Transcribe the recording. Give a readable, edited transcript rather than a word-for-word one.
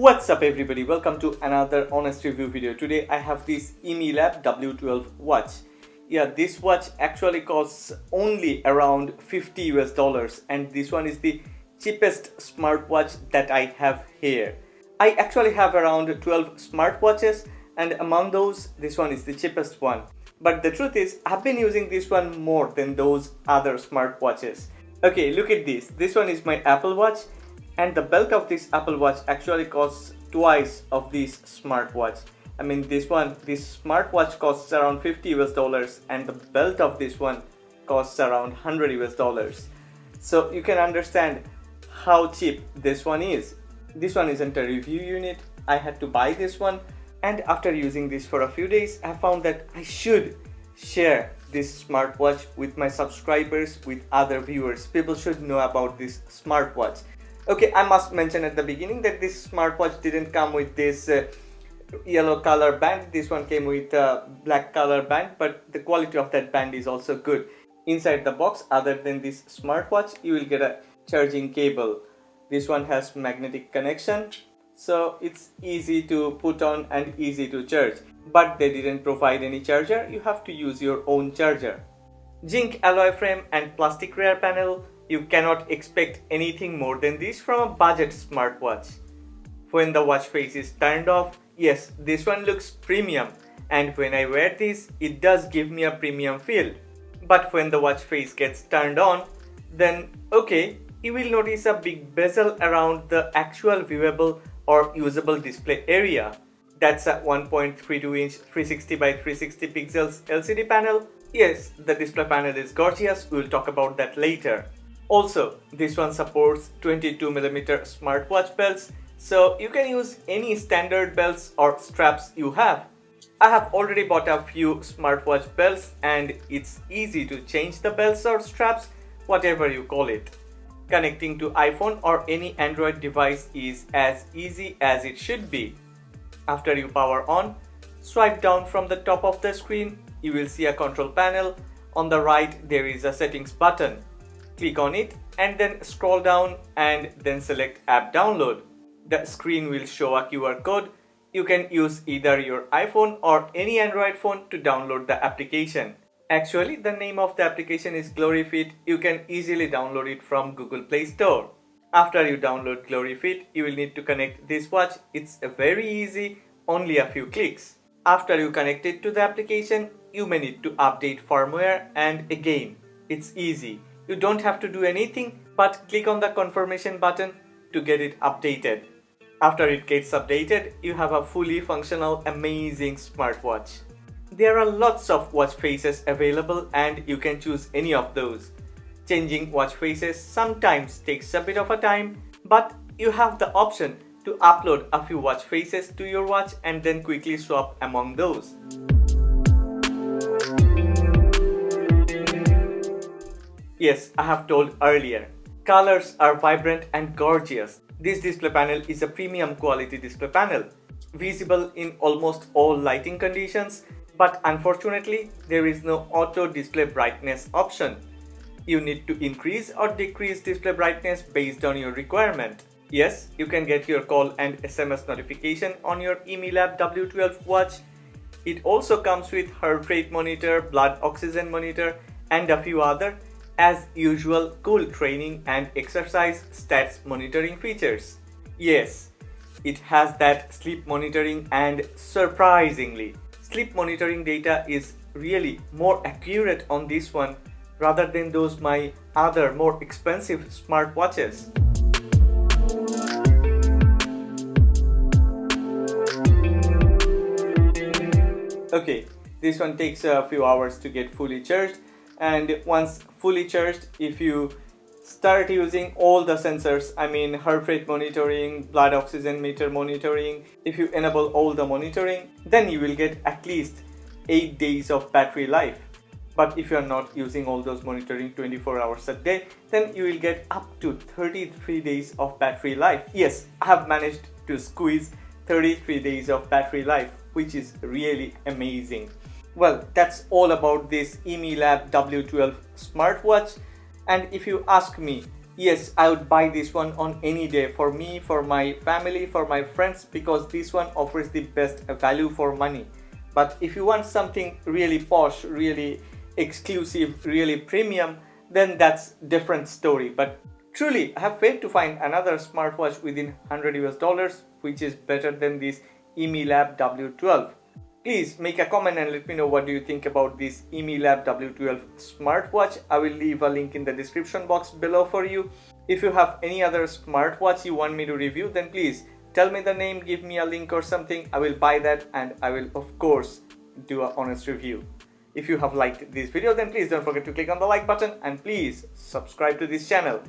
What's up everybody, welcome to another honest review video. Today I have this Imilab W12 watch. Yeah, this watch actually costs only around $50 and this one is the cheapest smartwatch that I have here. I actually have around 12 smartwatches and among those this one is the cheapest one. But the truth is I've been using this one more than those other smartwatches. Okay, look at this. This one is my Apple Watch. And the belt of this Apple Watch actually costs twice of this smartwatch. I mean this smartwatch costs around $50 and the belt of this one costs around $100. So you can understand how cheap this one is. This one isn't a review unit. I had to buy this one, and after using this for a few days I found that I should share this smartwatch with my subscribers, with other viewers. People should know about this smartwatch. Okay, I must mention at the beginning that this smartwatch didn't come with this yellow color band. This one came with a black color band, but the quality of that band is also good. Inside the box, other than this smartwatch, you will get a charging cable. This one has magnetic connection, so it's easy to put on and easy to charge. But they didn't provide any charger. You have to use your own charger. Zinc alloy frame and plastic rear panel. You cannot expect anything more than this from a budget smartwatch. When the watch face is turned off, yes, this one looks premium, and when I wear this, it does give me a premium feel. But when the watch face gets turned on, then okay, you will notice a big bezel around the actual viewable or usable display area. That's a 1.32 inch 360 by 360 pixels LCD panel. Yes, the display panel is gorgeous, we'll talk about that later. Also, this one supports 22mm smartwatch belts, so you can use any standard belts or straps you have. I have already bought a few smartwatch belts and it's easy to change the belts or straps, whatever you call it. Connecting to iPhone or any Android device is as easy as it should be. After you power on, swipe down from the top of the screen, you will see a control panel. On the right, there is a settings button. Click on it and then scroll down and then select app download. The screen will show a QR code. You can use either your iPhone or any Android phone to download the application. Actually, the name of the application is GloryFit. You can easily download it from Google Play Store. After you download GloryFit, you will need to connect this watch. It's very easy, only a few clicks. After you connect it to the application, you may need to update firmware, and again, it's easy. You don't have to do anything but click on the confirmation button to get it updated. After it gets updated, you have a fully functional, amazing smartwatch. There are lots of watch faces available and you can choose any of those. Changing watch faces sometimes takes a bit of a time, but you have the option to upload a few watch faces to your watch and then quickly swap among those. Yes, I have told earlier, colors are vibrant and gorgeous. This display panel is a premium quality display panel, visible in almost all lighting conditions, but unfortunately, there is no auto display brightness option. You need to increase or decrease display brightness based on your requirement. Yes, you can get your call and SMS notification on your Imilab W12 watch. It also comes with heart rate monitor, blood oxygen monitor, and a few other, as usual, cool training and exercise stats monitoring features. Yes, it has that sleep monitoring, and surprisingly, sleep monitoring data is really more accurate on this one rather than those my other more expensive smartwatches. Okay, this one takes a few hours to get fully charged, and once fully charged, if you start using all the sensors, I mean heart rate monitoring, blood oxygen meter monitoring, if you enable all the monitoring, then you will get at least 8 days of battery life. But if you are not using all those monitoring 24 hours a day, then you will get up to 33 days of battery life. Yes, I have managed to squeeze 33 days of battery life, which is really amazing. Well, that's all about this Imilab W12 smartwatch, and if you ask me, Yes, I would buy this one on any day for me, for my family, for my friends, because this one offers the best value for money. But if you want something really posh, really exclusive, really premium, then that's different story. But truly, I have failed to find another smartwatch within 100 US dollars which is better than this Imilab W12. Please make a comment and let me know what do you think about this Imilab W12 smartwatch. I will leave a link in the description box below for you. If you have any other smartwatch you want me to review, then please tell me the name, give me a link or something. I will buy that and I will of course do an honest review. If you have liked this video, then please don't forget to click on the like button and please subscribe to this channel.